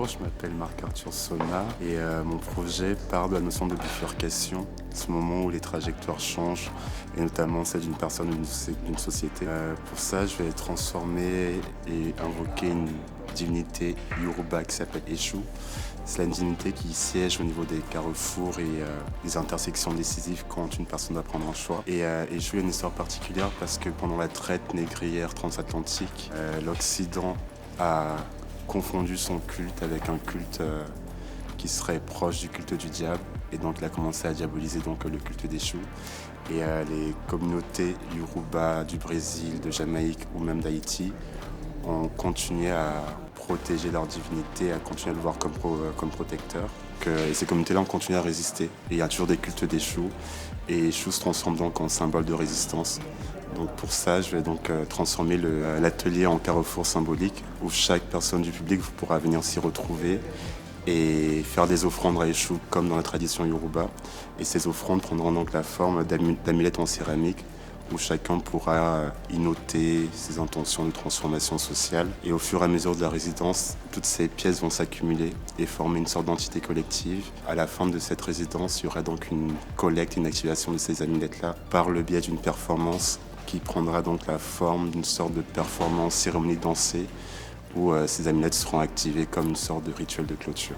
je m'appelle Marc-Arthur Sona et mon projet part de la notion de bifurcation, ce moment où les trajectoires changent et notamment celle d'une personne ou d'une société. Pour ça, je vais transformer et invoquer une divinité Yoruba qui s'appelle Eshu. C'est une divinité qui siège au niveau des carrefours et des intersections décisives quand une personne doit prendre un choix. Et Eshu a une histoire particulière parce que pendant la traite négrière transatlantique, l'Occident a confondu son culte avec un culte qui serait proche du culte du diable. Et donc il a commencé à diaboliser donc, le culte d'Eshu. Et les communautés Yoruba du Brésil, de Jamaïque ou même d'Haïti ont continué à protéger leur divinité, à continuer à le voir comme protecteur. Et ces communautés-là ont continué à résister. Et il y a toujours des cultes d'Eshu. Et Eshu se transforme donc en symbole de résistance. Donc pour ça, je vais donc transformer l'atelier en carrefour symbolique où chaque personne du public pourra venir s'y retrouver et faire des offrandes à Eshu comme dans la tradition Yoruba. Et ces offrandes prendront donc la forme d'amulettes en céramique où chacun pourra y noter ses intentions de transformation sociale. Et au fur et à mesure de la résidence, toutes ces pièces vont s'accumuler et former une sorte d'entité collective. À la fin de cette résidence, il y aura donc une collecte, une activation de ces amulettes-là par le biais d'une performance qui prendra donc la forme d'une sorte de performance cérémonie dansée où ces amulettes seront activées comme une sorte de rituel de clôture.